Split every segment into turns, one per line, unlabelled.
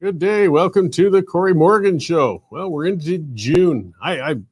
Good day. Welcome to the Corey Morgan Show. Well, we're into June. I'm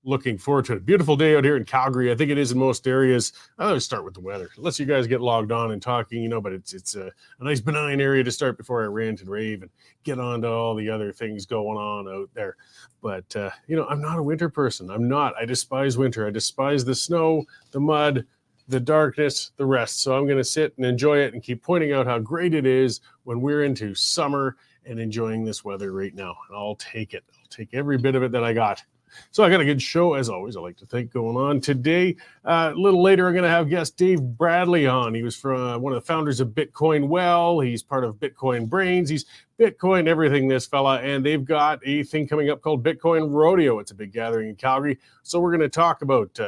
looking forward to a beautiful day out here in Calgary. I think it is in most areas. I always start with the weather. Let's you guys get logged on and talking, but it's a nice benign area to start before I rant and rave and get on to all the other things going on out there. But, I'm not a winter person. I'm not. I despise winter. I despise the snow, the mud, the darkness, the rest. So I'm going to sit and enjoy it and keep pointing out how great it is when we're into summer and enjoying this weather right now. And I'll take it. I'll take every bit of it that I got. So I got a good show, as always, I like to think, going on today. A little later, I'm going to have guest Dave Bradley on. He was from one of the founders of Bitcoin Well. He's part of Bitcoin Brains. He's Bitcoin everything, this fella. And they've got a thing coming up called Bitcoin Rodeo. It's a big gathering in Calgary. So we're going to talk about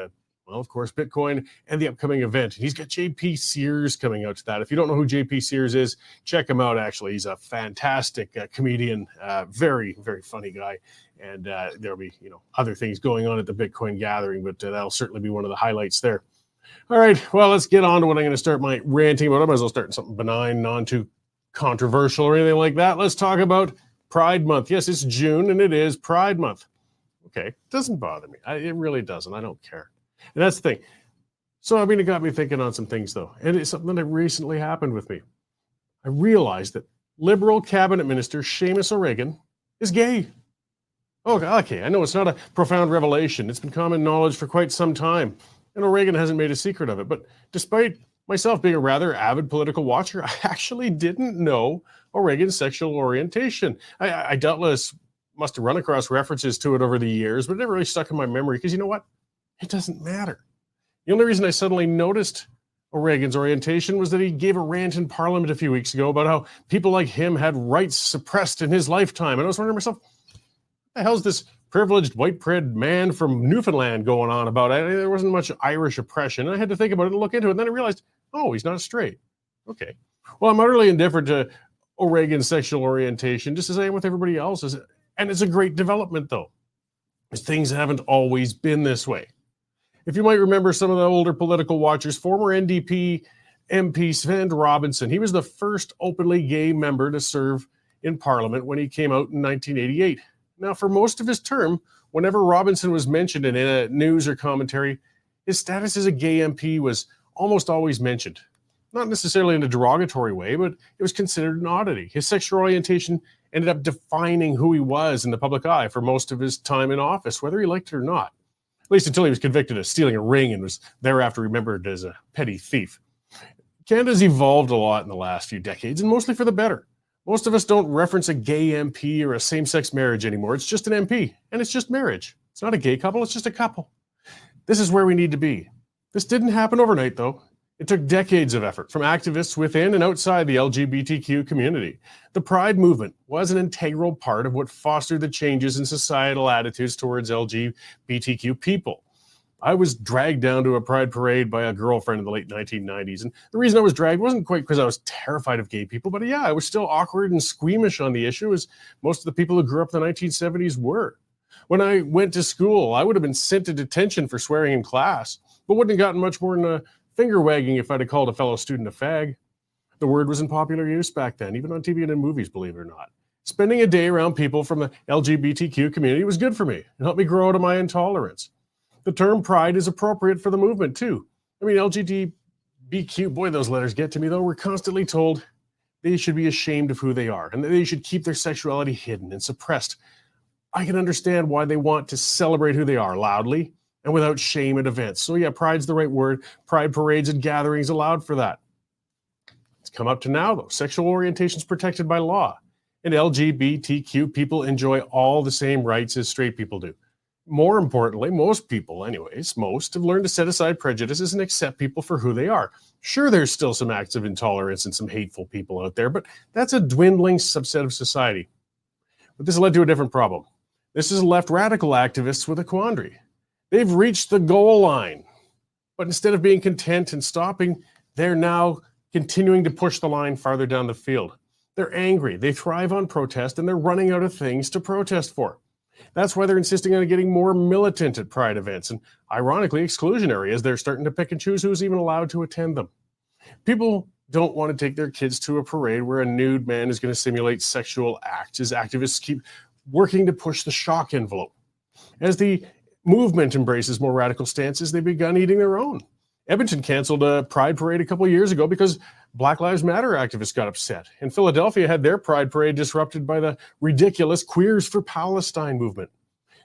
of course, Bitcoin and the upcoming event. He's got JP Sears coming out to that. If you don't know who JP Sears is, check him out, actually. He's a fantastic comedian, very, very funny guy. And there'll be, other things going on at the Bitcoin gathering, but that'll certainly be one of the highlights there. All right, well, let's get on to what I'm going to start my ranting about. I might as well start something benign, non too controversial or anything like that. Let's talk about Pride Month. Yes, it's June, and it is Pride Month. Okay, it doesn't bother me. It really doesn't. I don't care. And that's the thing. So, it got me thinking on some things, though. And it's something that recently happened with me. I realized that Liberal Cabinet Minister Seamus O'Regan is gay. Oh, okay. I know it's not a profound revelation. It's been common knowledge for quite some time. And O'Regan hasn't made a secret of it. But despite myself being a rather avid political watcher, I actually didn't know O'Regan's sexual orientation. I doubtless must have run across references to it over the years, but it never really stuck in my memory because you know what? It doesn't matter. The only reason I suddenly noticed O'Regan's orientation was that he gave a rant in Parliament a few weeks ago about how people like him had rights suppressed in his lifetime. And I was wondering to myself, what the hell's this privileged white-bread man from Newfoundland going on about? There wasn't much Irish oppression. And I had to think about it and look into it. And then I realized, he's not straight. Okay. Well, I'm utterly indifferent to O'Regan's sexual orientation, just as I am with everybody else's. And it's a great development, though, because things haven't always been this way. If you might remember some of the older political watchers, former NDP MP Sven Robinson, he was the first openly gay member to serve in Parliament when he came out in 1988. Now, for most of his term, whenever Robinson was mentioned in a news or commentary, his status as a gay MP was almost always mentioned. Not necessarily in a derogatory way, but it was considered an oddity. His sexual orientation ended up defining who he was in the public eye for most of his time in office, whether he liked it or not. At least until he was convicted of stealing a ring and was thereafter remembered as a petty thief. Canada's evolved a lot in the last few decades, and mostly for the better. Most of us don't reference a gay MP or a same-sex marriage anymore. It's just an MP, and it's just marriage. It's not a gay couple, it's just a couple. This is where we need to be. This didn't happen overnight, though. It took decades of effort from activists within and outside the LGBTQ community. The Pride movement was an integral part of what fostered the changes in societal attitudes towards LGBTQ people. I was dragged down to a Pride parade by a girlfriend in the late 1990s. And the reason I was dragged wasn't quite because I was terrified of gay people, but I was still awkward and squeamish on the issue, as most of the people who grew up in the 1970s were. When I went to school, I would have been sent to detention for swearing in class, but wouldn't have gotten much more than a finger wagging if I'd have called a fellow student a fag. The word was in popular use back then, even on TV and in movies, believe it or not. Spending a day around people from the LGBTQ community was good for me. It helped me grow out of my intolerance. The term pride is appropriate for the movement, too. LGBTQ, boy, those letters get to me, though. We're constantly told they should be ashamed of who they are and that they should keep their sexuality hidden and suppressed. I can understand why they want to celebrate who they are loudly and without shame at events. So pride's the right word. Pride parades and gatherings allowed for that. It's come up to now, though. Sexual orientation is protected by law. And LGBTQ people enjoy all the same rights as straight people do. More importantly, most people, most have learned to set aside prejudices and accept people for who they are. Sure, there's still some acts of intolerance and some hateful people out there, but that's a dwindling subset of society. But this led to a different problem. This has left radical activists with a quandary. They've reached the goal line, but instead of being content and stopping, they're now continuing to push the line farther down the field. They're angry, they thrive on protest, and they're running out of things to protest for. That's why they're insisting on getting more militant at Pride events, and ironically exclusionary, as they're starting to pick and choose who's even allowed to attend them. People don't want to take their kids to a parade where a nude man is going to simulate sexual acts, as activists keep working to push the shock envelope. As the movement embraces more radical stances, they've begun eating their own. Edmonton canceled a pride parade a couple of years ago because Black Lives Matter activists got upset. And Philadelphia had their pride parade disrupted by the ridiculous Queers for Palestine movement.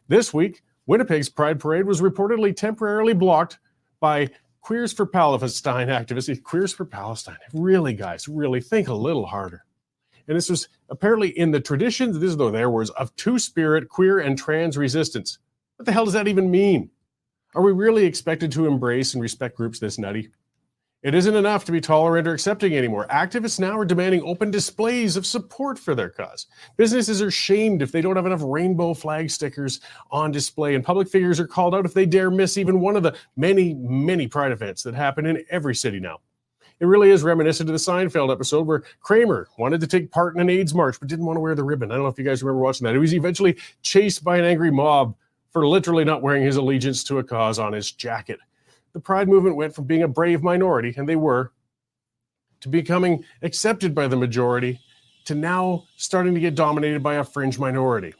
This week, Winnipeg's pride parade was reportedly temporarily blocked by Queers for Palestine activists. Queers for Palestine. Really, guys, really think a little harder. And this was apparently in the traditions, this is their words, of two-spirit, queer, and trans resistance. What the hell does that even mean? Are we really expected to embrace and respect groups this nutty? It isn't enough to be tolerant or accepting anymore. Activists now are demanding open displays of support for their cause. Businesses are shamed if they don't have enough rainbow flag stickers on display, and public figures are called out if they dare miss even one of the many, many pride events that happen in every city now. It really is reminiscent of the Seinfeld episode where Kramer wanted to take part in an AIDS march but didn't want to wear the ribbon. I don't know if you guys remember watching that. He was eventually chased by an angry mob for literally not wearing his allegiance to a cause on his jacket. The pride movement went from being a brave minority, and they were, to becoming accepted by the majority, to now starting to get dominated by a fringe minority.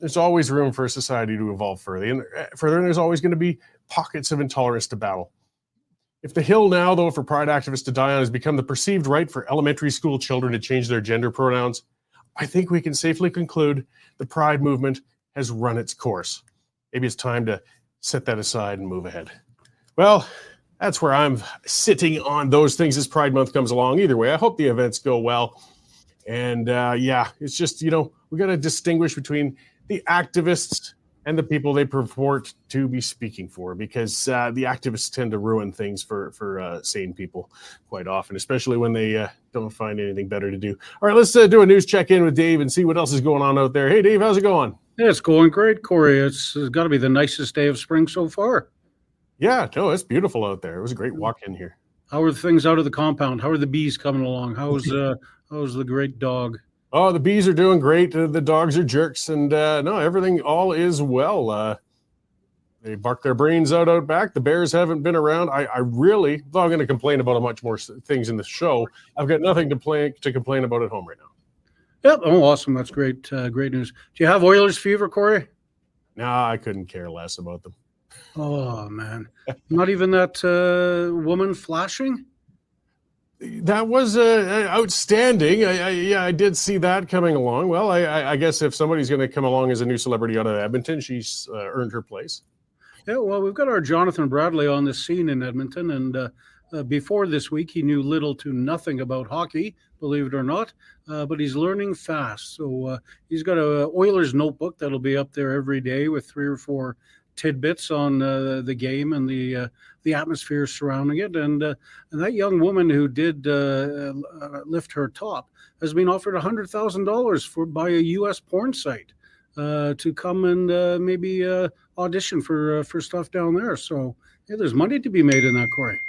There's always room for a society to evolve further, and there's always going to be pockets of intolerance to battle. If the hill now, though, for pride activists to die on has become the perceived right for elementary school children to change their gender pronouns, I think we can safely conclude the pride movement has run its course. Maybe it's time to set that aside and move ahead. Well, that's where I'm sitting on those things as Pride Month comes along. Either way, I hope the events go well. And it's just, we got to distinguish between the activists and the people they purport to be speaking for, because the activists tend to ruin things for sane people quite often, especially when they don't find anything better to do. All right, let's do a news check-in with Dave and see what else is going on out there. Hey, Dave, how's it going?
Yeah, it's going great, Corey. It's got to be the nicest day of spring so far.
Yeah, no, it's beautiful out there. It was a great walk in here.
How are things out of the compound? How are the bees coming along? How's the great dog?
Oh, the bees are doing great. The dogs are jerks, and everything all is well. They bark their brains out back. The bears haven't been around. I really, though I'm going to complain about a much more things in the show, I've got nothing to complain about at home right now.
Yep. Oh, awesome. That's great. Great news. Do you have Oilers fever, Corey?
Nah, I couldn't care less about them.
Oh, man. Not even that woman flashing?
That was outstanding. I did see that coming along. Well, I guess if somebody's going to come along as a new celebrity out of Edmonton, she's earned her place.
Yeah, well, we've got our Jonathan Bradley on the scene in Edmonton, and before this week, he knew little to nothing about hockey, believe it or not, but he's learning fast. So he's got a Oilers notebook that'll be up there every day with 3 or 4 tidbits on the game and the atmosphere surrounding it. And that young woman who did lift her top has been offered $100,000 by a U.S. porn site to come and maybe audition for stuff down there. So yeah, there's money to be made in that, Corey.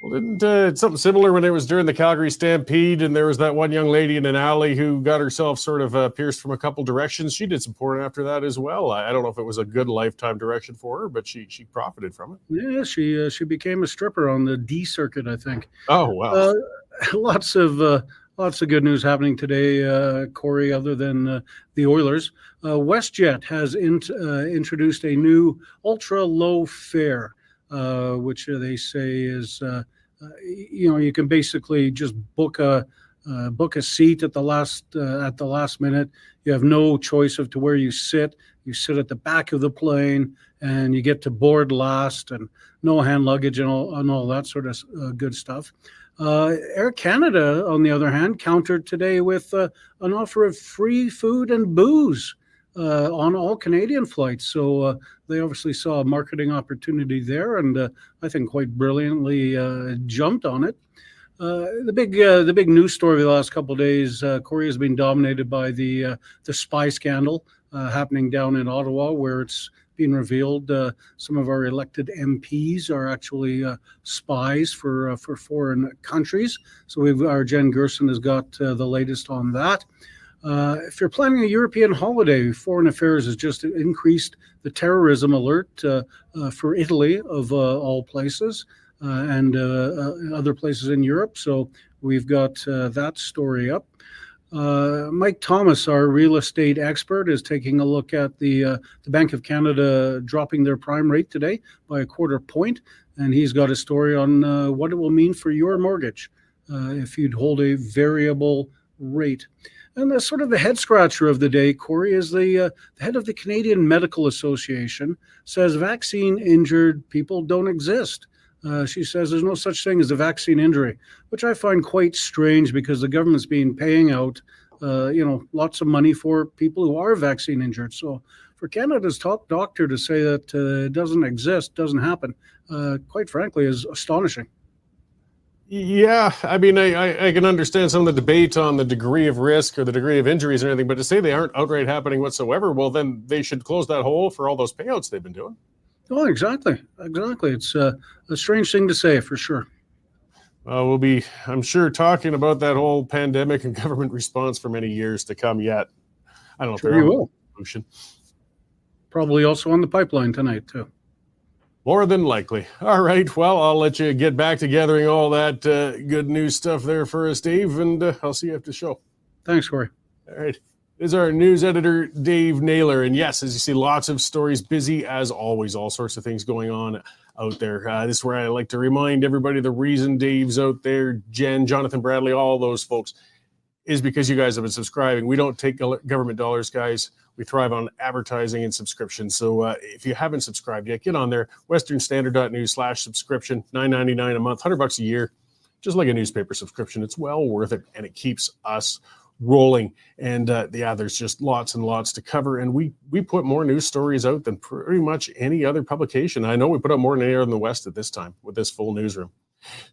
Well, didn't something similar when it was during the Calgary Stampede, and there was that one young lady in an alley who got herself sort of pierced from a couple directions? She did some porn after that as well. I don't know if it was a good lifetime direction for her, but she profited from it.
Yeah, she became a stripper on the D circuit, I think.
Oh, wow.
Lots of good news happening today, Corey, other than the Oilers. WestJet has introduced a new ultra-low fare, which they say is, you can basically just book a seat at the last minute. You have no choice of to where you sit. You sit at the back of the plane, and you get to board last, and no hand luggage and all that sort of good stuff. Air Canada, on the other hand, countered today with an offer of free food and booze on all Canadian flights. So they obviously saw a marketing opportunity there, and I think quite brilliantly jumped on it. The big news story of the last couple of days, Corey, has been dominated by the spy scandal happening down in Ottawa, where it's been revealed some of our elected MPs are actually spies for foreign countries. So our Jen Gerson has got the latest on that. If you're planning a European holiday, Foreign Affairs has just increased the terrorism alert for Italy, of all places. and other places in Europe. So we've got that story up. Mike Thomas, our real estate expert, is taking a look at the Bank of Canada dropping their prime rate today by a quarter point, and he's got a story on what it will mean for your mortgage if you'd hold a variable rate. And the sort of the head scratcher of the day, Corey, is the head of the Canadian Medical Association says vaccine injured people don't exist. She says there's no such thing as a vaccine injury, which I find quite strange because the government's been paying out, lots of money for people who are vaccine injured. So for Canada's top doctor to say that it doesn't exist, doesn't happen, quite frankly, is astonishing.
Yeah, I mean, I can understand some of the debate on the degree of risk or the degree of injuries and everything, but to say they aren't outright happening whatsoever, well, then they should close that hole for all those payouts they've been doing.
Oh, exactly. It's a strange thing to say, for sure.
We'll be, I'm sure, talking about that whole pandemic and government response for many years to come yet. I don't know
Sure, you will.
Solution.
Probably also on the pipeline tonight, too.
More than likely. All right. Well, I'll let you get back to gathering all that good news stuff there for us, Dave, and I'll see you after the show.
Thanks, Corey.
All right. This is our news editor, Dave Naylor. And yes, as you see, lots of stories, busy as always, all sorts of things going on out there. This is where I like to remind everybody the reason Dave's out there, Jen, Jonathan Bradley, all those folks, is because you guys have been subscribing. We don't take government dollars, guys. We thrive on advertising and subscription. So if you haven't subscribed yet, get on there. westernstandard.news/subscription, $9.99 a month, $100 a year, just like a newspaper subscription. It's well worth it, and it keeps us rolling. And there's just lots and lots to cover. And we put more news stories out than pretty much any other publication. I know we put out more than any other in the West at this time with this full newsroom.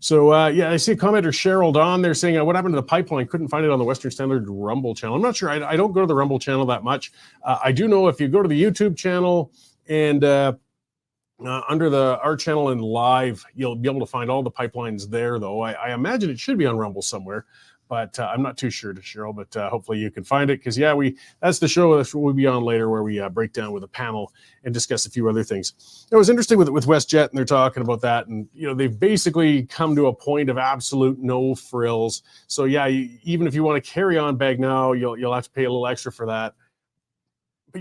So, I see a commenter, Cheryl Don, they're saying, what happened to the pipeline? Couldn't find it on the Western Standard Rumble channel. I'm not sure. I don't go to the Rumble channel that much. I do know if you go to the YouTube channel and under our channel and live, you'll be able to find all the pipelines there, though. I imagine it should be on Rumble somewhere, but I'm not too sure, Cheryl, but hopefully you can find it because, that's the show that we'll be on later where we break down with a panel and discuss a few other things. It was interesting with WestJet, and they're talking about that, and, they've basically come to a point of absolute no frills. So, even if you want to carry on bag now, you'll have to pay a little extra for that. But,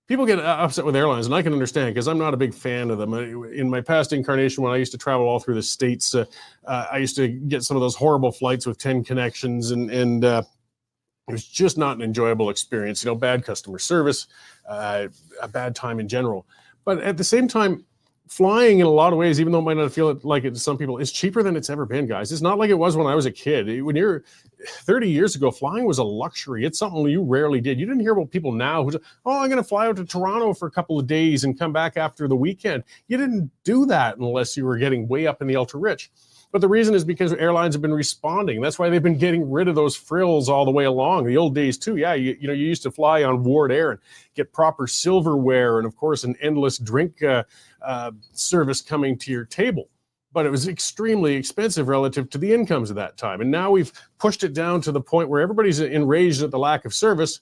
people get upset with airlines, and I can understand because I'm not a big fan of them. In my past incarnation, when I used to travel all through the States, I used to get some of those horrible flights with 10 connections, and it was just not an enjoyable experience. Bad customer service, a bad time in general. But at the same time, flying in a lot of ways, even though it might not feel like it to some people, is cheaper than it's ever been, guys. It's not like it was when I was a kid. When you're 30 years ago, flying was a luxury. It's something you rarely did. You didn't hear about people now who say, I'm going to fly out to Toronto for a couple of days and come back after the weekend. You didn't do that unless you were getting way up in the ultra rich. But the reason is because airlines have been responding. That's why they've been getting rid of those frills all the way along. The old days too. You used to fly on Ward Air and get proper silverware and, of course, an endless drink service coming to your table. But it was extremely expensive relative to the incomes of that time. And now we've pushed it down to the point where everybody's enraged at the lack of service.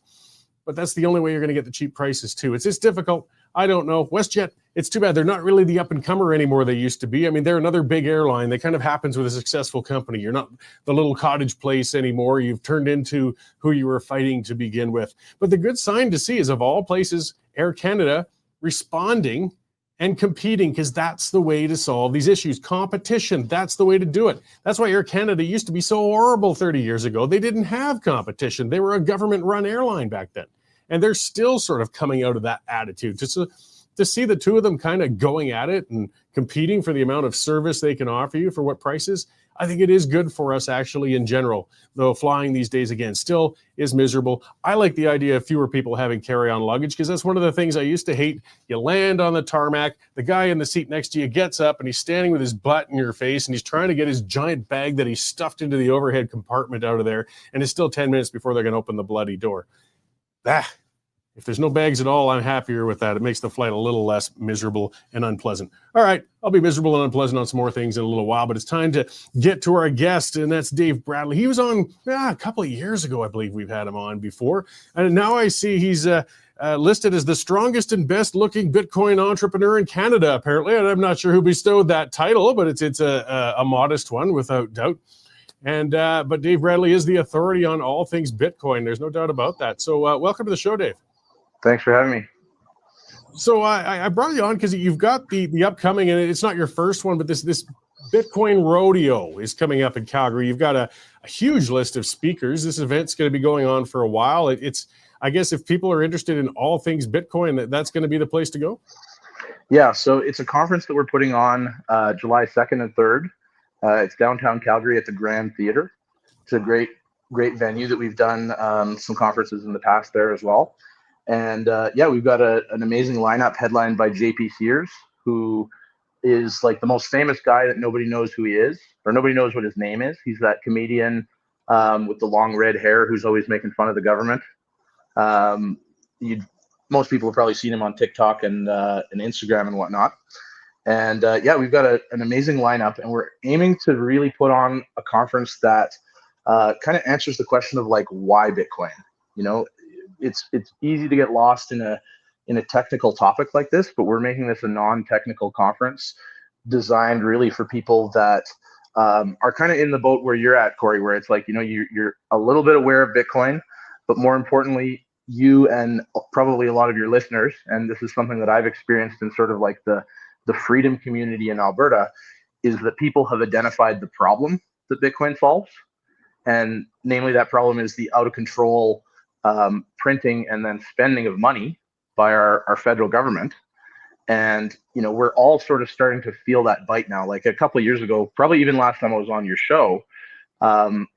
But that's the only way you're going to get the cheap prices too. It's difficult. I don't know. WestJet, it's too bad. They're not really the up-and-comer anymore they used to be. I mean, they're another big airline. That kind of happens with a successful company. You're not the little cottage place anymore. You've turned into who you were fighting to begin with. But the good sign to see is, of all places, Air Canada responding and competing, because that's the way to solve these issues. Competition, that's the way to do it. That's why Air Canada used to be so horrible 30 years ago. They didn't have competition. They were a government-run airline back then. And they're still sort of coming out of that attitude. To see the two of them kind of going at it and competing for the amount of service they can offer you for what prices, I think it is good for us actually in general, though flying these days, again, still is miserable. I like the idea of fewer people having carry-on luggage because that's one of the things I used to hate. You land on the tarmac, the guy in the seat next to you gets up and he's standing with his butt in your face and he's trying to get his giant bag that he stuffed into the overhead compartment out of there, and it's still 10 minutes before they're going to open the bloody door. If there's no bags at all, I'm happier with that. It makes the flight a little less miserable and unpleasant. All right, I'll be miserable and unpleasant on some more things in a little while, but it's time to get to our guest, and that's Dave Bradley. He was on a couple of years ago, I believe we've had him on before, and now I see he's listed as the strongest and best looking Bitcoin entrepreneur in Canada, apparently. And I'm not sure who bestowed that title, but it's a modest one without doubt. And but Dave Bradley is the authority on all things Bitcoin. There's no doubt about that. So welcome to the show, Dave.
Thanks for having me.
So I brought you on because you've got the upcoming, and it's not your first one, but this Bitcoin Rodeo is coming up in Calgary. You've got a huge list of speakers. This event's going to be going on for a while. It's I guess if people are interested in all things Bitcoin, that's going to be the place to go.
Yeah, so it's a conference that we're putting on July 2nd and 3rd. It's downtown Calgary at the Grand Theatre. It's a great venue that we've done some conferences in the past there as well. And yeah, we've got an amazing lineup headlined by JP Sears, who is like the most famous guy that nobody knows who he is, or nobody knows what his name is. He's that comedian with the long red hair who's always making fun of the government. Most people have probably seen him on TikTok and Instagram and whatnot. And yeah, we've got an amazing lineup, and we're aiming to really put on a conference that kind of answers the question of like, why Bitcoin? You know, it's easy to get lost in a technical topic like this, but we're making this a non-technical conference designed really for people that are kind of in the boat where you're at, Corey, where it's like, you know, you're a little bit aware of Bitcoin, but more importantly, you and probably a lot of your listeners, and this is something that I've experienced in sort of like the freedom community in Alberta, is that people have identified the problem that Bitcoin solves. And namely, that problem is the out of control printing and then spending of money by our federal government. And, you know, we're all sort of starting to feel that bite now. Like a couple of years ago, probably even last time I was on your show,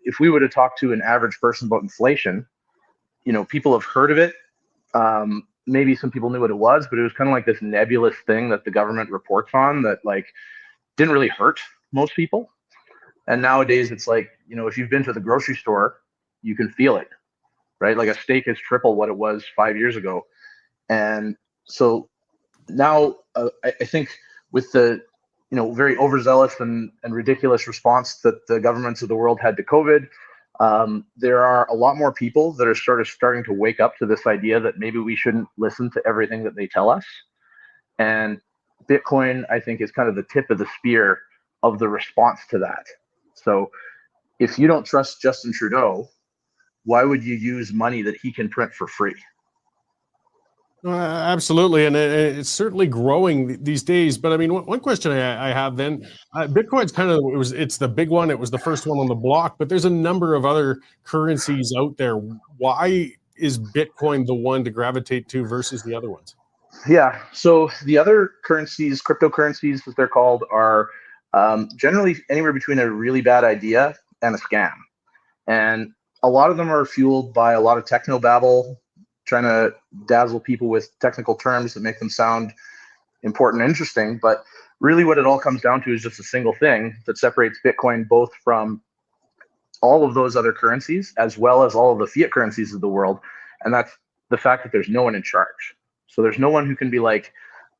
if we were to talk to an average person about inflation, you know, people have heard of it. Maybe some people knew what it was, but it was kind of like this nebulous thing that the government reports on that like didn't really hurt most people. And nowadays it's like, you know, if you've been to the grocery store, you can feel it, right? Like a steak is triple what it was 5 years ago. And so now I think with the, you know, very overzealous and ridiculous response that the governments of the world had to COVID, there are a lot more people that are sort of starting to wake up to this idea that maybe we shouldn't listen to everything that they tell us. And Bitcoin, I think, is kind of the tip of the spear of the response to that. So if you don't trust Justin Trudeau, why would you use money that he can print for free?
Absolutely, and it's certainly growing these days. But I mean, one question I have then, Bitcoin's kind of it's the big one. It was the first one on the block, but there's a number of other currencies out there. Why is Bitcoin the one to gravitate to versus the other ones?
Yeah, so the other currencies, cryptocurrencies as they're called, are generally anywhere between a really bad idea and a scam. And a lot of them are fueled by a lot of technobabble, trying to dazzle people with technical terms that make them sound important and interesting. But really what it all comes down to is just a single thing that separates Bitcoin both from all of those other currencies as well as all of the fiat currencies of the world. And that's the fact that there's no one in charge. So there's no one who can be like,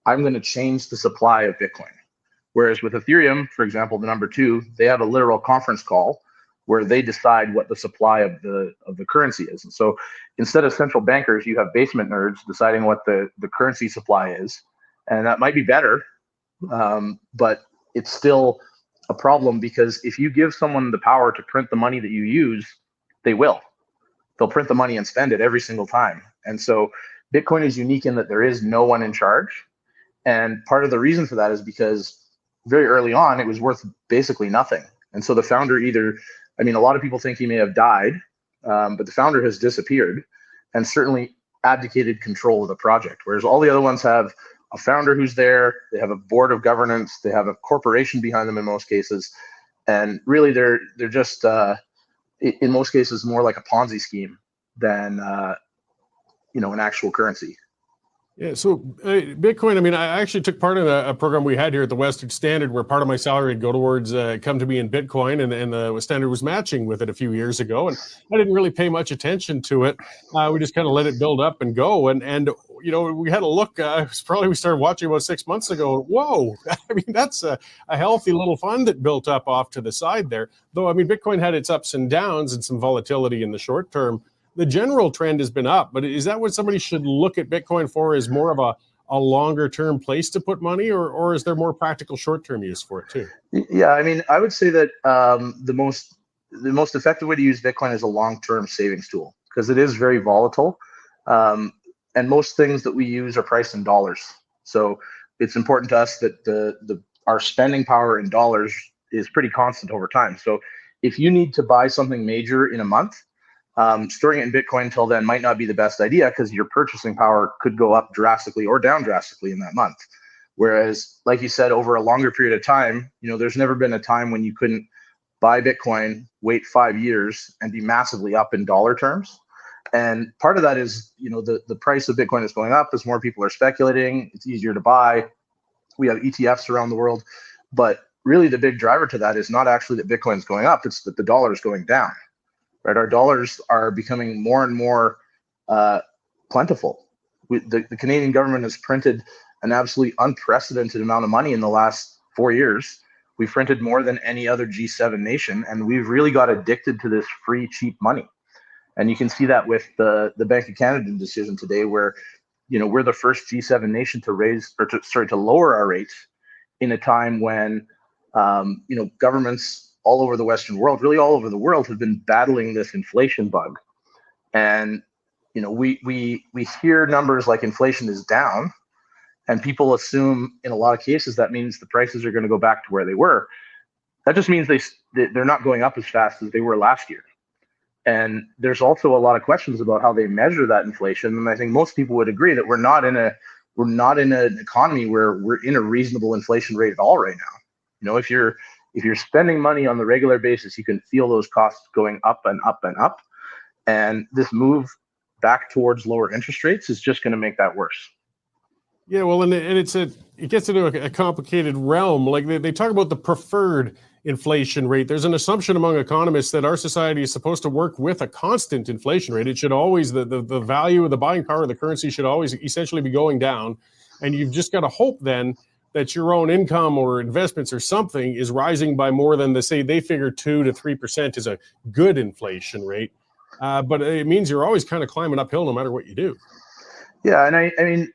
I'm going to change the supply of Bitcoin. Whereas with Ethereum, for example, the number 2, they have a literal conference call where they decide what the supply of the currency is. And so instead of central bankers, you have basement nerds deciding what the currency supply is. And that might be better, but it's still a problem, because if you give someone the power to print the money that you use, they will. They'll print the money and spend it every single time. And so Bitcoin is unique in that there is no one in charge. And part of the reason for that is because very early on, it was worth basically nothing. And so the founder a lot of people think he may have died, but the founder has disappeared and certainly abdicated control of the project. Whereas all the other ones have a founder who's there, they have a board of governance, they have a corporation behind them in most cases. And really they're just, in most cases, more like a Ponzi scheme than, an actual currency.
Yeah, so Bitcoin, I mean, I actually took part in a program we had here at the Western Standard where part of my salary would go towards come to me in Bitcoin, and the Standard was matching with it a few years ago. And I didn't really pay much attention to it. We just kind of let it build up and go. And we had a look, we started watching about 6 months ago. Whoa, I mean, that's a healthy little fund that built up off to the side there. Though, I mean, Bitcoin had its ups and downs and some volatility in the short term. the general trend has been up, but is that what somebody should look at Bitcoin for, as more of a longer term place to put money, or is there more practical short term use for it too?
Yeah, I mean, I would say that the most effective way to use Bitcoin is a long term savings tool, because it is very volatile, and most things that we use are priced in dollars. So it's important to us that our spending power in dollars is pretty constant over time. So if you need to buy something major in a month, storing it in Bitcoin until then might not be the best idea, because your purchasing power could go up drastically or down drastically in that month. Whereas, like you said, over a longer period of time, there's never been a time when you couldn't buy Bitcoin, wait 5 years, and be massively up in dollar terms. And part of that is, the price of Bitcoin is going up as more people are speculating. It's easier to buy. We have ETFs around the world, but really the big driver to that is not actually that Bitcoin is going up; it's that the dollar is going down. Right? Our dollars are becoming more and more plentiful. The Canadian government has printed an absolutely unprecedented amount of money in the last 4 years. We've printed more than any other G7 nation, and we've really got addicted to this free, cheap money. And you can see that with the Bank of Canada decision today, where we're the first G7 nation to lower our rates in a time when governments all over the Western world, really all over the world, have been battling this inflation bug. And we hear numbers like inflation is down, and people assume in a lot of cases that means the prices are going to go back to where they were. That just means they're not going up as fast as they were last year. And there's also a lot of questions about how they measure that inflation. And I think most people would agree that we're not in an economy where we're in a reasonable inflation rate at all right now. If you're spending money on the regular basis, you can feel those costs going up and up and up. And this move back towards lower interest rates is just going to make that worse.
Yeah, well, and it gets into a complicated realm. Like they talk about the preferred inflation rate. There's an assumption among economists that our society is supposed to work with a constant inflation rate. It should always, the value of the buying power of the currency should always essentially be going down. And you've just got to hope then that your own income or investments or something is rising by more than they figure 2 to 3% is a good inflation rate. But it means you're always kind of climbing uphill no matter what you do.
Yeah, and I mean,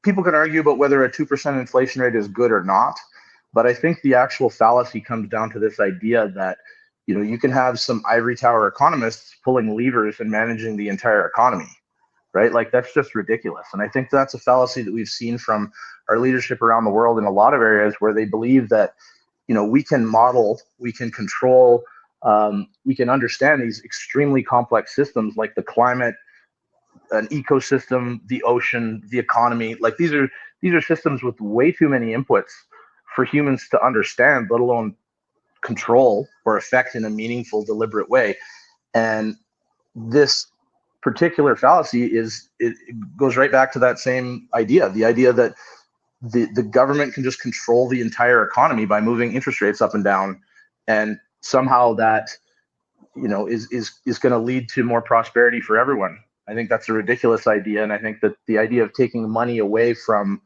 people can argue about whether a 2% inflation rate is good or not. But I think the actual fallacy comes down to this idea that, you can have some ivory tower economists pulling levers and managing the entire economy, right? Like, that's just ridiculous. And I think that's a fallacy that we've seen from our leadership around the world in a lot of areas, where they believe that, we can model, we can control, we can understand these extremely complex systems like the climate, an ecosystem, the ocean, the economy. Like, these are systems with way too many inputs for humans to understand, let alone control or affect in a meaningful, deliberate way. And this particular fallacy it goes right back to that same idea, the idea that the government can just control the entire economy by moving interest rates up and down, and somehow that is going to lead to more prosperity for everyone. I think that's a ridiculous idea, and I think that the idea of taking the money away from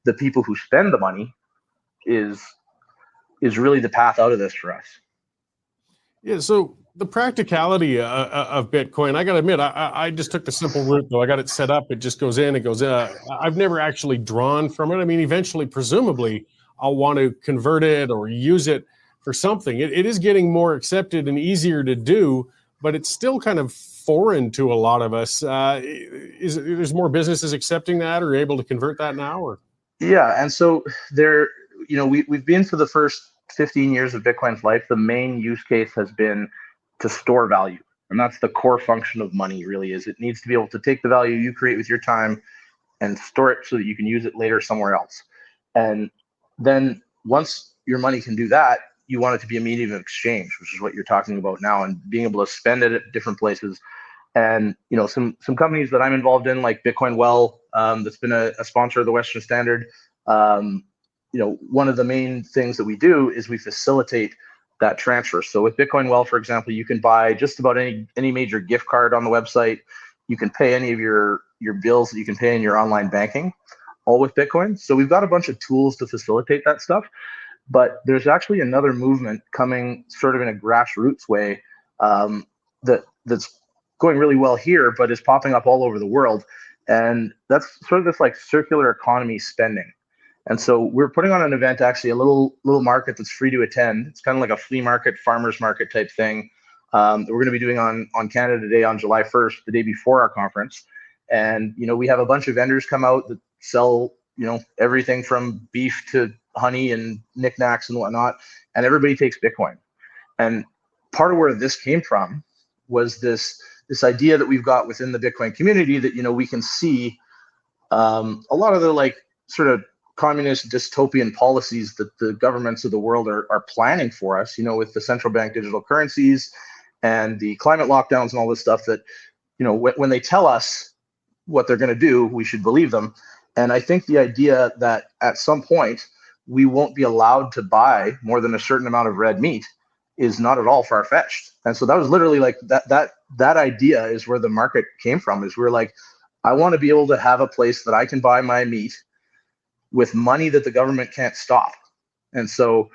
the people who spend the money is really the path out of this for us.
Yeah, so the practicality of Bitcoin, I got to admit, I just took the simple route, though. I got it set up. It just goes in, it goes I've never actually drawn from it. I mean, eventually, presumably, I'll want to convert it or use it for something. It is getting more accepted and easier to do, but it's still kind of foreign to a lot of us. There's more businesses accepting that or able to convert that now? Or?
Yeah, and so we've been for the first 15 years of Bitcoin's life, the main use case has been to store value. And that's the core function of money, really, is it needs to be able to take the value you create with your time and store it so that you can use it later somewhere else. And then once your money can do that, you want it to be a medium of exchange, which is what you're talking about now, and being able to spend it at different places. And some companies that I'm involved in, like Bitcoin Well, that's been a sponsor of the Western Standard. One of the main things that we do is we facilitate that transfer. So with Bitcoin Well, for example, you can buy just about any major gift card on the website. You can pay any of your bills that you can pay in your online banking, all with Bitcoin. So we've got a bunch of tools to facilitate that stuff. But there's actually another movement coming sort of in a grassroots way that's going really well here, but is popping up all over the world. And that's sort of this like circular economy spending. And so we're putting on an event, actually a little market that's free to attend. It's kind of like a flea market, farmers market type thing that we're going to be doing on Canada Day on July 1st, the day before our conference. And, we have a bunch of vendors come out that sell, everything from beef to honey and knickknacks and whatnot. And everybody takes Bitcoin. And part of where this came from was this idea that we've got within the Bitcoin community that, we can see a lot of the like sort of communist dystopian policies that the governments of the world are planning for us, with the central bank digital currencies and the climate lockdowns and all this stuff that, when they tell us what they're going to do, we should believe them. And I think the idea that at some point we won't be allowed to buy more than a certain amount of red meat is not at all far-fetched. And so that was literally like that idea is where the market came from, is we're like, I want to be able to have a place that I can buy my meat with money that the government can't stop. And so,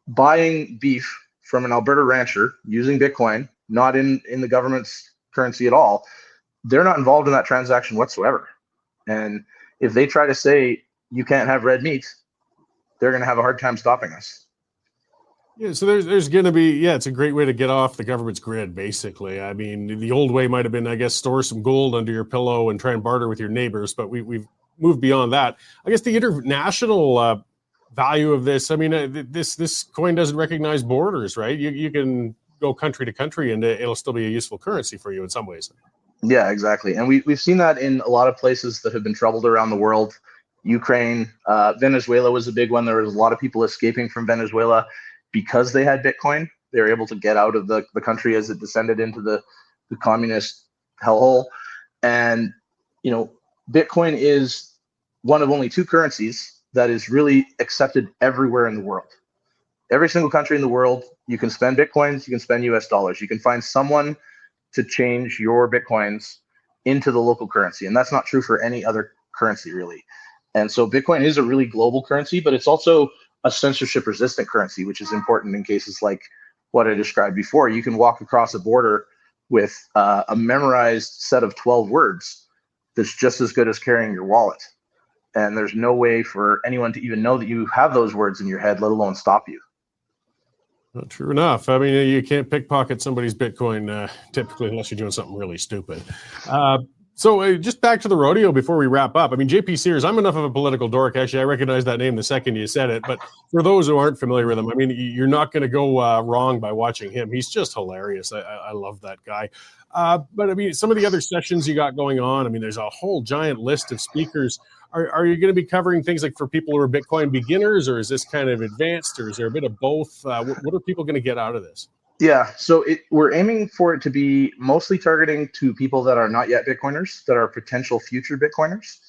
buying beef from an Alberta rancher using Bitcoin, not in the government's currency at all, they're not involved in that transaction whatsoever. And if they try to say you can't have red meat, they're going to have a hard time stopping us.
Yeah, so there's going to be, it's a great way to get off the government's grid, basically. I mean, the old way might have been, I guess, store some gold under your pillow and try and barter with your neighbors, but we've moved beyond that. I guess the international value of this, I mean, this coin doesn't recognize borders, right? You can go country to country and it'll still be a useful currency for you in some ways.
Yeah, exactly. And we've seen that in a lot of places that have been troubled around the world. Ukraine, Venezuela was a big one. There was a lot of people escaping from Venezuela because they had Bitcoin. They were able to get out of the country as it descended into the communist hellhole. And, Bitcoin is one of only two currencies that is really accepted everywhere in the world. Every single country in the world, you can spend Bitcoins, you can spend US dollars. You can find someone to change your Bitcoins into the local currency. And that's not true for any other currency, really. And so Bitcoin is a really global currency, but it's also a censorship resistant currency, which is important in cases like what I described before. You can walk across a border with a memorized set of 12 words that's just as good as carrying your wallet. And there's no way for anyone to even know that you have those words in your head, let alone stop you.
Well, true enough. I mean, you can't pickpocket somebody's Bitcoin typically unless you're doing something really stupid. So just back to the rodeo before we wrap up. I mean, JP Sears, I'm enough of a political dork. Actually, I recognize that name the second you said it. But for those who aren't familiar with him, I mean, you're not going to go wrong by watching him. He's just hilarious. I love that guy. But I mean, some of the other sessions you got going on, I mean, there's a whole giant list of speakers. Are you going to be covering things like for people who are Bitcoin beginners, or is this kind of advanced, or is there a bit of both? What are people going to get out of this?
Yeah, so we're aiming for it to be mostly targeting to people that are not yet Bitcoiners, that are potential future Bitcoiners.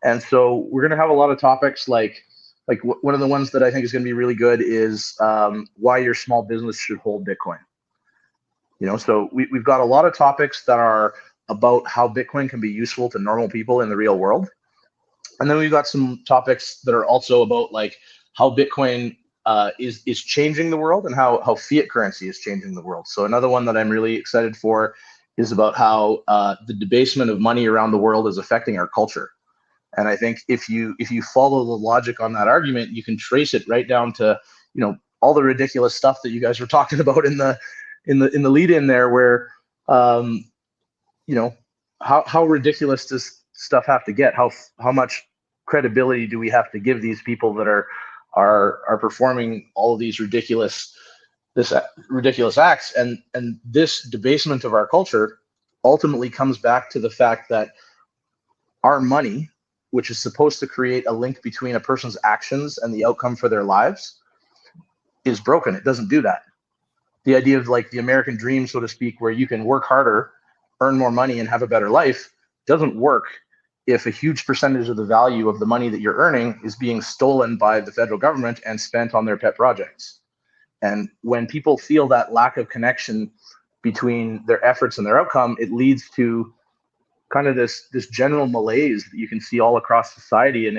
And so we're going to have a lot of topics like one of the ones that I think is going to be really good is why your small business should hold Bitcoin. So we've got a lot of topics that are about how Bitcoin can be useful to normal people in the real world. And then we've got some topics that are also about like how Bitcoin is changing the world and how fiat currency is changing the world. So another one that I'm really excited for is about how the debasement of money around the world is affecting our culture. And I think if you follow the logic on that argument, you can trace it right down to all the ridiculous stuff that you guys were talking about in the lead in there, where how ridiculous does stuff have to get? How much credibility do we have to give these people that are performing all of these ridiculous acts? And this debasement of our culture ultimately comes back to the fact that our money, which is supposed to create a link between a person's actions and the outcome for their lives, is broken. It doesn't do that. The idea of like the American dream, so to speak, where you can work harder, earn more money, and have a better life, doesn't work if a huge percentage of the value of the money that you're earning is being stolen by the federal government and spent on their pet projects. And when people feel that lack of connection between their efforts and their outcome, it leads to kind of this general malaise that you can see all across society. And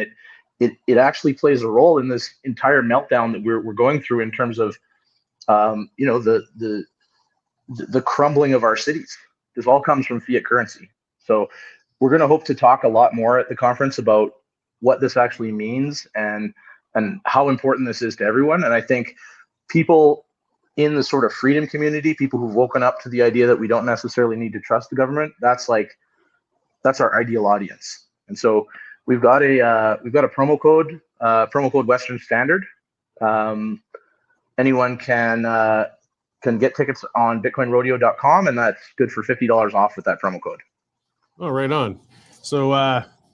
it actually plays a role in this entire meltdown that we're going through in terms of the the crumbling of our cities. This all comes from fiat currency. So we're going to hope to talk a lot more at the conference about what this actually means and how important this is to everyone. And I think people in the sort of freedom community, people who've woken up to the idea that we don't necessarily need to trust the government, that's our ideal audience. And so we've got a promo code Western Standard. Anyone can get tickets on bitcoinrodeo.com, and that's good for $50 off with that promo code.
Oh, right on. So,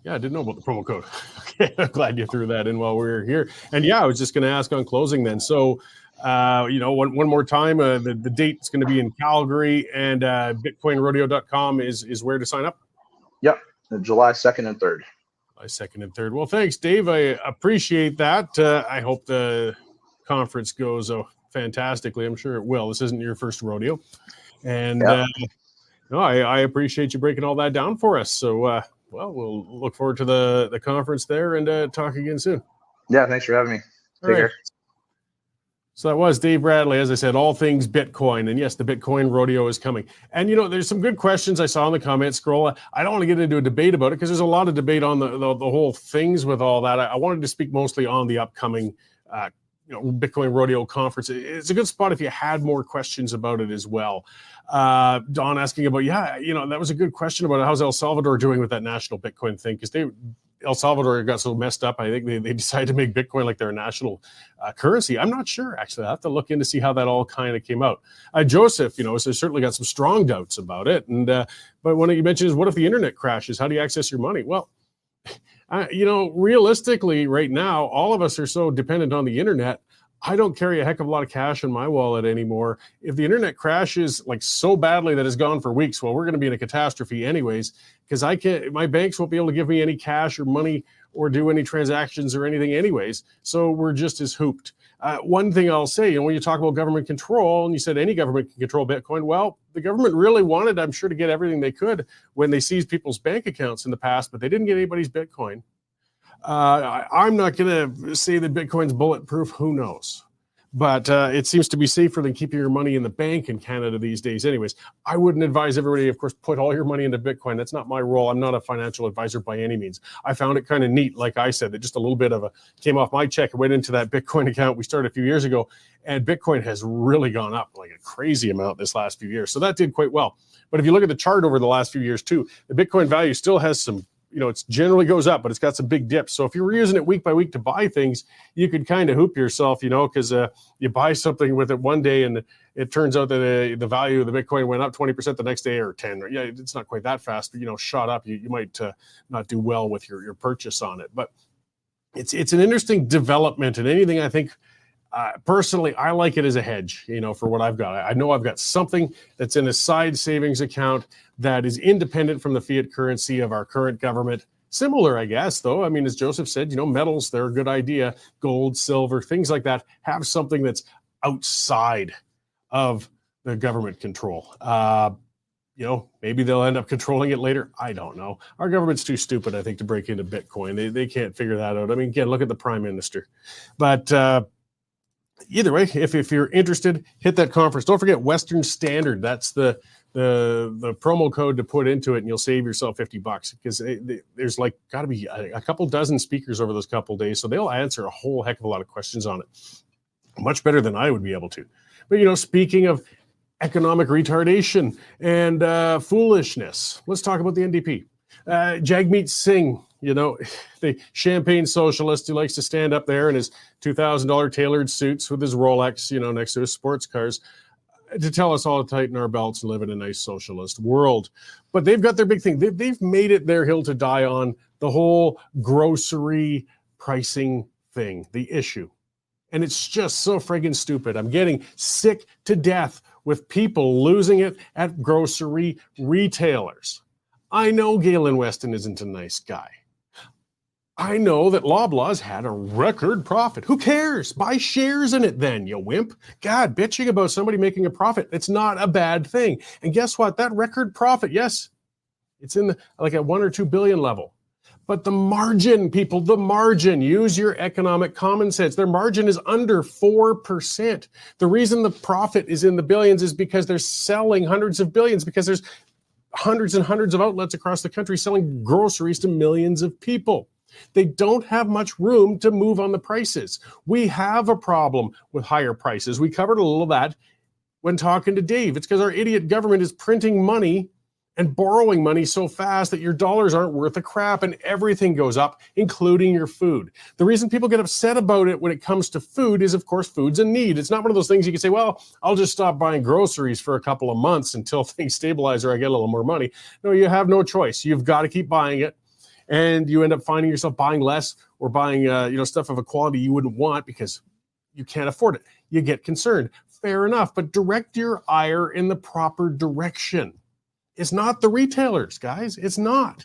yeah, I didn't know about the promo code. Okay, I'm glad you threw that in while we were here. And yeah, I was just going to ask on closing then. So, one more time, the date's going to be in Calgary, and bitcoinrodeo.com is where to sign up.
Yep, July 2nd and 3rd.
July 2nd and 3rd. Well, thanks, Dave. I appreciate that. I hope the conference goes fantastically. I'm sure it will. This isn't your first rodeo. And I appreciate you breaking all that down for us. So, we'll look forward to the conference there and talk again soon.
Yeah, thanks for having me. Take care.
So that was Dave Bradley, as I said, all things Bitcoin. And yes, the Bitcoin Rodeo is coming. And, there's some good questions I saw in the comment scroll. I don't want to get into a debate about it because there's a lot of debate on the whole things with all that. I wanted to speak mostly on the upcoming Bitcoin Rodeo conference. It's a good spot if you had more questions about it as well. Don asking about, that was a good question about how's El Salvador doing with that national Bitcoin thing, because El Salvador got so messed up. I think they decided to make Bitcoin like their national currency. I'm not sure, actually. I have to look in to see how that all kind of came out. Joseph, so certainly got some strong doubts about it. And but one you mentioned is, what if the internet crashes? How do you access your money? Well, realistically, right now, all of us are so dependent on the internet. I don't carry a heck of a lot of cash in my wallet anymore. If the internet crashes like so badly that it's gone for weeks, well, we're going to be in a catastrophe anyways, because my banks won't be able to give me any cash or money or do any transactions or anything anyways. So we're just as hooped. One thing I'll say, when you talk about government control, and you said any government can control Bitcoin, well, the government really wanted, I'm sure, to get everything they could when they seized people's bank accounts in the past, but they didn't get anybody's Bitcoin. I'm not going to say that Bitcoin's bulletproof. Who knows? But it seems to be safer than keeping your money in the bank in Canada these days. Anyways, I wouldn't advise everybody, of course, put all your money into Bitcoin. That's not my role. I'm not a financial advisor by any means. I found it kind of neat, like I said, that just a little bit of came off my check and went into that Bitcoin account we started a few years ago. And Bitcoin has really gone up like a crazy amount this last few years. So that did quite well. But if you look at the chart over the last few years too, the Bitcoin value still has some, it generally goes up, but it's got some big dips. So if you were using it week by week to buy things, you could kind of hoop yourself, because you buy something with it one day and it turns out that the value of the Bitcoin went up 20% the next day or 10. Yeah, it's not quite that fast, but, shot up. You might not do well with your purchase on it. But it's an interesting development, and anything I think, personally, I like it as a hedge, for what I've got. I know I've got something that's in a side savings account that is independent from the fiat currency of our current government. Similar, I guess, though. I mean, as Joseph said, metals, they're a good idea. Gold, silver, things like that. Have something that's outside of the government control. Maybe they'll end up controlling it later. I don't know. Our government's too stupid, I think, to break into Bitcoin. They can't figure that out. I mean, again, look at the prime minister. But either way, if you're interested, hit that conference. Don't forget Western Standard. That's the promo code to put into it, and you'll save yourself $50 because there's got to be a couple dozen speakers over those couple days, so they'll answer a whole heck of a lot of questions on it, much better than I would be able to. But speaking of economic retardation and foolishness, let's talk about the NDP. Jagmeet Singh, the champagne socialist who likes to stand up there in his $2,000 tailored suits with his Rolex, next to his sports cars, to tell us all to tighten our belts and live in a nice socialist world. But they've got their big thing. They've made it their hill to die on, the whole grocery pricing thing, the issue. And it's just so friggin' stupid. I'm getting sick to death with people losing it at grocery retailers. I know Galen Weston isn't a nice guy. I know that Loblaws had a record profit. Who cares? Buy shares in it then, you wimp. God, bitching about somebody making a profit, it's not a bad thing. And guess what? That record profit, yes, it's in at 1 or 2 billion level. But the margin, people, the margin, use your economic common sense. Their margin is under 4%. The reason the profit is in the billions is because they're selling hundreds of billions, because there's hundreds and hundreds of outlets across the country selling groceries to millions of people. They don't have much room to move on the prices. We have a problem with higher prices. We covered a little of that when talking to Dave. It's because our idiot government is printing money and borrowing money so fast that your dollars aren't worth a crap and everything goes up, including your food. The reason people get upset about it when it comes to food is, of course, food's a need. It's not one of those things you can say, well, I'll just stop buying groceries for a couple of months until things stabilize or I get a little more money. No, you have no choice. You've got to keep buying it. And you end up finding yourself buying less or buying stuff of a quality you wouldn't want because you can't afford it. You get concerned. Fair enough, but direct your ire in the proper direction. It's not the retailers, guys. It's not.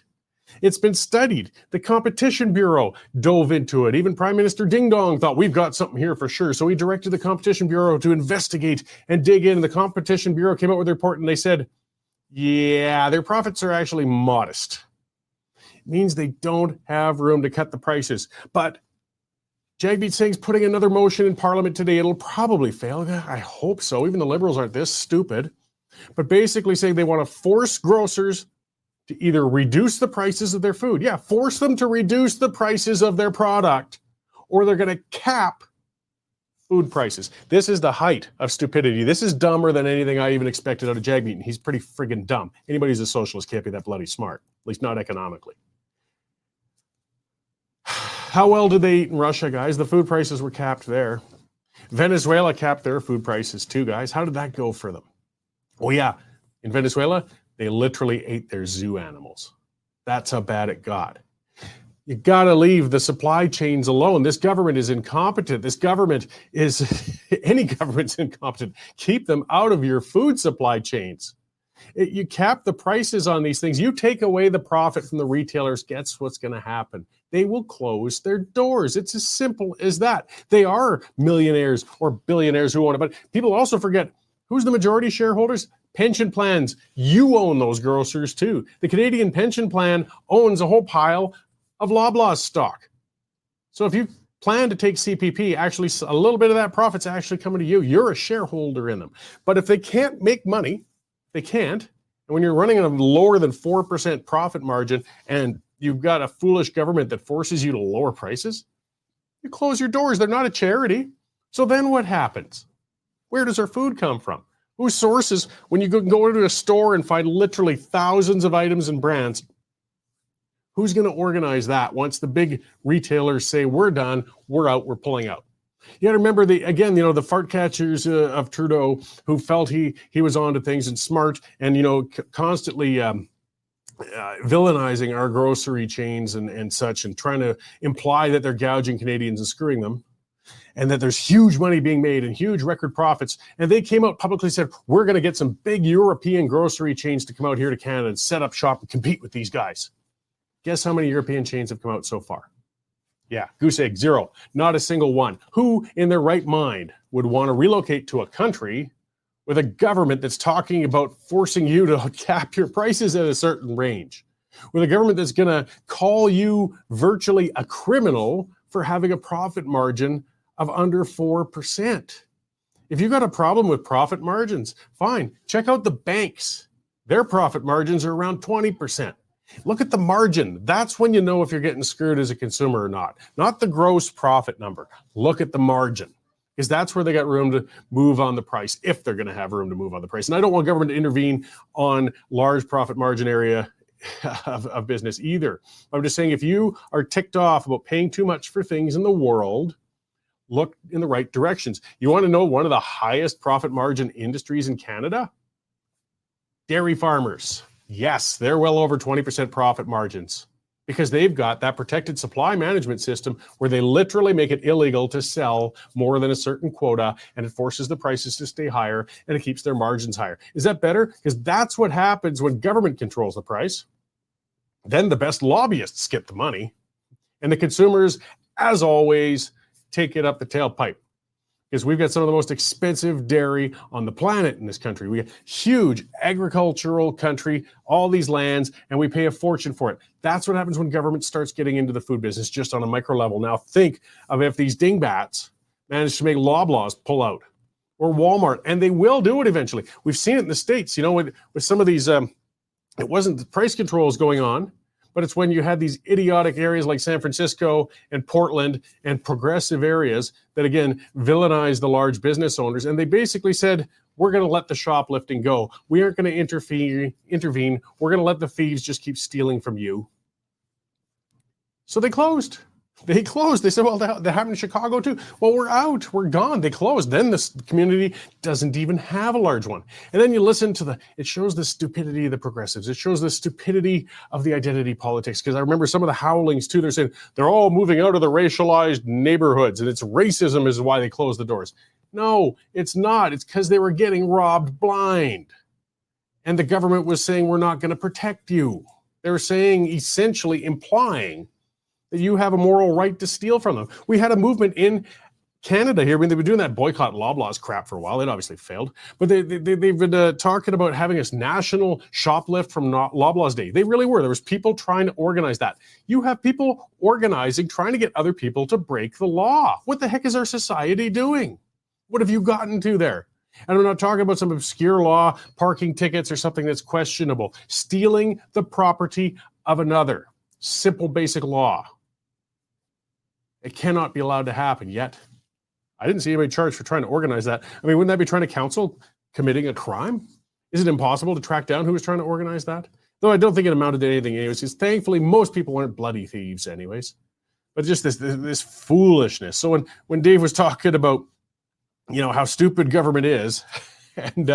It's been studied. The Competition Bureau dove into it. Even Prime Minister Ding Dong thought we've got something here for sure. So he directed the Competition Bureau to investigate and dig in. The Competition Bureau came out with a report and they said, yeah, their profits are actually modest. It means they don't have room to cut the prices. But Jagmeet Singh's putting another motion in Parliament today. It'll probably fail. I hope so. Even the Liberals aren't this stupid. But basically saying they want to force grocers to either reduce the prices of their food. Yeah, force them to reduce the prices of their product, or they're going to cap food prices. This is the height of stupidity. This is dumber than anything I even expected out of Jagmeet. He's pretty friggin' dumb. Anybody who's a socialist can't be that bloody smart, at least not economically. How well did they eat in Russia, guys? The food prices were capped there. Venezuela capped their food prices too, guys. How did that go for them? Oh yeah, in Venezuela, they literally ate their zoo animals. That's how bad it got. You gotta leave the supply chains alone. This government is incompetent. This government is, any government's incompetent. Keep them out of your food supply chains. You cap the prices on these things. You take away the profit from the retailers, guess what's gonna happen? They will close their doors. It's as simple as that. They are millionaires or billionaires who own it, but people also forget, who's the majority shareholders? Pension plans. You own those grocers too. The Canadian pension plan owns a whole pile of Loblaw stock. So if you plan to take CPP, actually a little bit of that profit's actually coming to you. You're a shareholder in them. But if they can't make money, they can't. And when you're running on a lower than 4% profit margin and you've got a foolish government that forces you to lower prices, you close your doors. They're not a charity. So then what happens? Where does our food come from? Whose sources, when you go into a store and find literally thousands of items and brands, who's going to organize that once the big retailers say, we're done, we're out, we're pulling out? You got to remember, the fart catchers of Trudeau who felt he was onto things and smart and, constantly villainizing our grocery chains and such and trying to imply that they're gouging Canadians and screwing them, and that there's huge money being made and huge record profits. And they came out publicly and said, we're going to get some big European grocery chains to come out here to Canada and set up shop and compete with these guys. Guess how many European chains have come out so far? Yeah, goose egg, zero. Not a single one. Who in their right mind would want to relocate to a country with a government that's talking about forcing you to cap your prices at a certain range? With a government that's going to call you virtually a criminal for having a profit margin of under 4%. If you've got a problem with profit margins, fine. Check out the banks. Their profit margins are around 20%. Look at the margin. That's when you know if you're getting screwed as a consumer or not. Not the gross profit number. Look at the margin, because that's where they got room to move on the price, if they're going to have room to move on the price. And I don't want government to intervene on large profit margin area of business either. I'm just saying, if you are ticked off about paying too much for things in the world, look in the right directions. You want to know one of the highest profit margin industries in Canada? Dairy farmers. Yes, they're well over 20% profit margins because they've got that protected supply management system where they literally make it illegal to sell more than a certain quota, and it forces the prices to stay higher and it keeps their margins higher. Is that better? Because that's what happens when government controls the price. Then the best lobbyists get the money, and the consumers, as always, take it up the tailpipe. because we've got some of the most expensive dairy on the planet in this country. We have huge agricultural country, all these lands, and we pay a fortune for it. That's what happens when government starts getting into the food business just on a micro level. Now think of if these dingbats manage to make Loblaws pull out, or Walmart, and they will do it eventually. We've seen it in the States, with some of these, it wasn't the price controls going on, but it's when you had these idiotic areas like San Francisco and Portland and progressive areas that, again, villainized the large business owners. And they basically said, we're going to let the shoplifting go. We aren't going to intervene. We're going to let the thieves just keep stealing from you. So they closed. They said, well, that happened in Chicago too. Well, we're out. We're gone. They closed. Then this community doesn't even have a large one. And then you listen to it shows the stupidity of the progressives. It shows the stupidity of the identity politics. Because I remember some of the howlings too. They're saying they're all moving out of the racialized neighborhoods and it's racism is why they closed the doors. No, it's not. It's because they were getting robbed blind. And the government was saying, we're not going to protect you. They were saying, essentially implying that you have a moral right to steal from them. We had a movement in Canada here. I mean, they've been doing that boycott Loblaws crap for a while. It obviously failed. But they've been talking about having this national shoplift from Loblaws Day. They really were. There was people trying to organize that. You have people organizing, trying to get other people to break the law. What the heck is our society doing? What have you gotten to there? And I'm not talking about some obscure law, parking tickets, or something that's questionable. Stealing the property of another. Simple, basic law. It cannot be allowed to happen yet. I didn't see anybody charged for trying to organize that. I mean, wouldn't that be trying to counsel committing a crime? Is it impossible to track down who was trying to organize that? Though I don't think it amounted to anything anyways, because thankfully most people aren't bloody thieves anyways. But just this foolishness. So when Dave was talking about, how stupid government is and,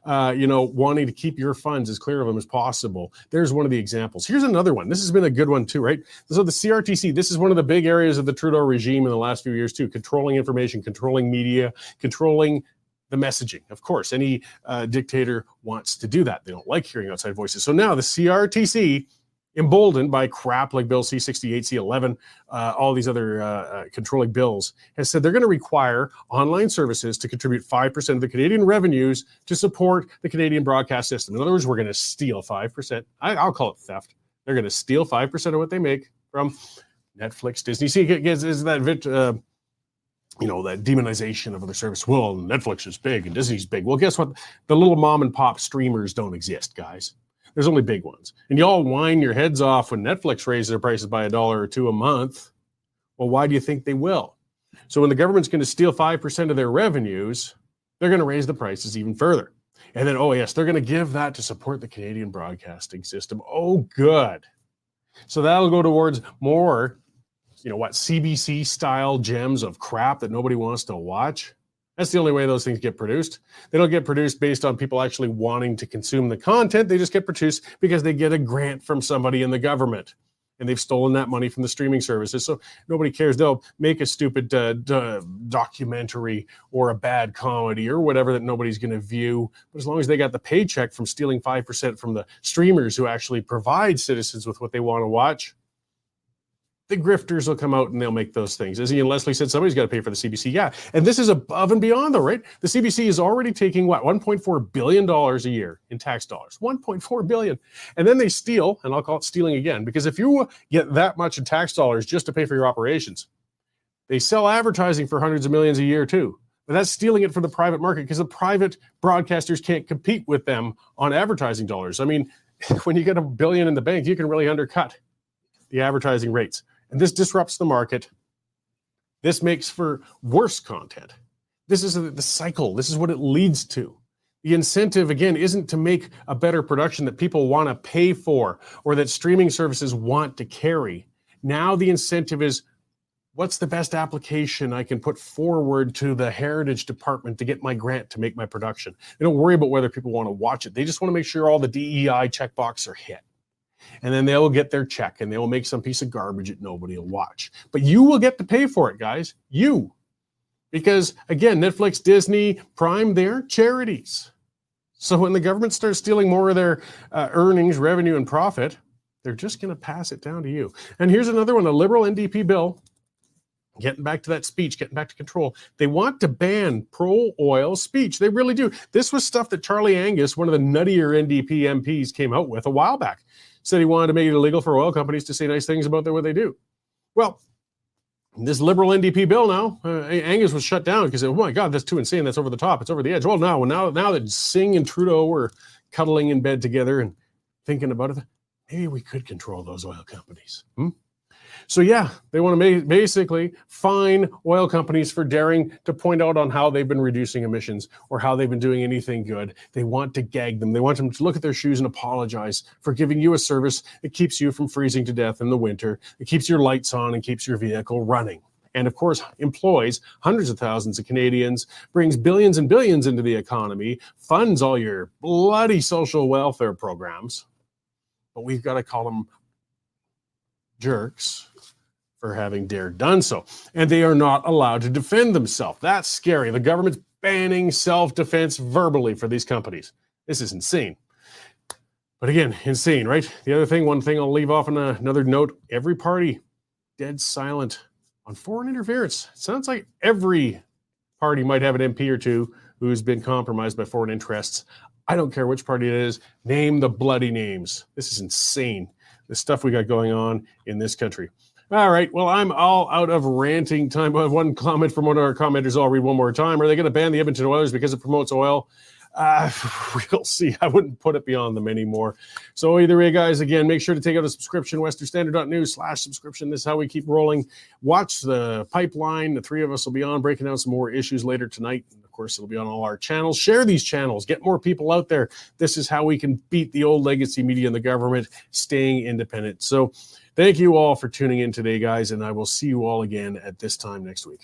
wanting to keep your funds as clear of them as possible. There's one of the examples. Here's another one. This has been a good one too, right? So the CRTC, this is one of the big areas of the Trudeau regime in the last few years too, controlling information, controlling media, controlling the messaging. Of course, any dictator wants to do that. They don't like hearing outside voices. So now the CRTC, emboldened by crap like Bill C-68, C-11, all these other controlling bills, has said they're going to require online services to contribute 5% of the Canadian revenues to support the Canadian broadcast system. In other words, we're going to steal 5%. I'll call it theft. They're going to steal 5% of what they make from Netflix, Disney. See, is that that demonization of other service. Well, Netflix is big and Disney's big. Well, guess what? The little mom and pop streamers don't exist, guys. There's only big ones. And you all whine your heads off when Netflix raises their prices by $1 or $2 a month. Well, why do you think they will? So when the government's going to steal 5% of their revenues, they're going to raise the prices even further. And then, they're going to give that to support the Canadian broadcasting system. Oh, good. So that'll go towards more, CBC-style gems of crap that nobody wants to watch. That's the only way those things get produced. They don't get produced based on people actually wanting to consume the content. They just get produced because they get a grant from somebody in the government. And they've stolen that money from the streaming services. So nobody cares. They'll make a stupid documentary or a bad comedy or whatever that nobody's going to view. But as long as they got the paycheck from stealing 5% from the streamers who actually provide citizens with what they want to watch, the grifters will come out and they'll make those things. As Ian Leslie said, somebody's got to pay for the CBC. Yeah, and this is above and beyond though, right? The CBC is already taking $1.4 billion a year in tax dollars. $1.4 billion. And then they steal, and I'll call it stealing again, because if you get that much in tax dollars just to pay for your operations, they sell advertising for hundreds of millions a year too. But that's stealing it from the private market because the private broadcasters can't compete with them on advertising dollars. I mean, when you get $1 billion in the bank, you can really undercut the advertising rates. And this disrupts the market. This makes for worse content. This is the cycle. This is what it leads to. The incentive, again, isn't to make a better production that people want to pay for or that streaming services want to carry. Now the incentive is, what's the best application I can put forward to the Heritage Department to get my grant to make my production? They don't worry about whether people want to watch it. They just want to make sure all the DEI checkbox are hit. And then they'll get their check and they will make some piece of garbage that nobody will watch. But you will get to pay for it, guys. You. Because, again, Netflix, Disney, Prime, they're charities. So when the government starts stealing more of their earnings, revenue, and profit, they're just going to pass it down to you. And here's another one, a Liberal NDP bill Getting back to that speech, getting back to control. They want to ban pro-oil speech. They really do. This was stuff that Charlie Angus, one of the nuttier NDP MPs, came out with a while back. Said he wanted to make it illegal for oil companies to say nice things about what they do. Well, this liberal NDP bill now, Angus was shut down because, oh my God, that's too insane. That's over the top. It's over the edge. Well, now that Singh and Trudeau were cuddling in bed together and thinking about it, maybe we could control those oil companies. So yeah, they want to basically fine oil companies for daring to point out on how they've been reducing emissions or how they've been doing anything good. They want to gag them. They want them to look at their shoes and apologize for giving you a service that keeps you from freezing to death in the winter. It keeps your lights on and keeps your vehicle running. And of course, employs hundreds of thousands of Canadians, brings billions and billions into the economy, funds all your bloody social welfare programs. But we've got to call them jerks for having dared done so. And they are not allowed to defend themselves. That's scary. The government's banning self-defense verbally for these companies. This is insane. But again, insane, right? The other thing, one thing I'll leave off on another note, every party dead silent on foreign interference. It sounds like every party might have an MP or two who's been compromised by foreign interests. I don't care which party it is. Name the bloody names. This is insane. The stuff we got going on in this country. All right, well, I'm all out of ranting time. I have one comment from one of our commenters. I'll read one more time. Are they going to ban the Edmonton Oilers because it promotes oil? We'll see. I wouldn't put it beyond them anymore. So either way, guys, again, make sure to take out a subscription, westernstandard.news/subscription. This is how we keep rolling. Watch the pipeline. The three of us will be on breaking down some more issues later tonight. And of course, it'll be on all our channels. Share these channels. Get more people out there. This is how we can beat the old legacy media and the government, staying independent. So thank you all for tuning in today, guys, and I will see you all again at this time next week.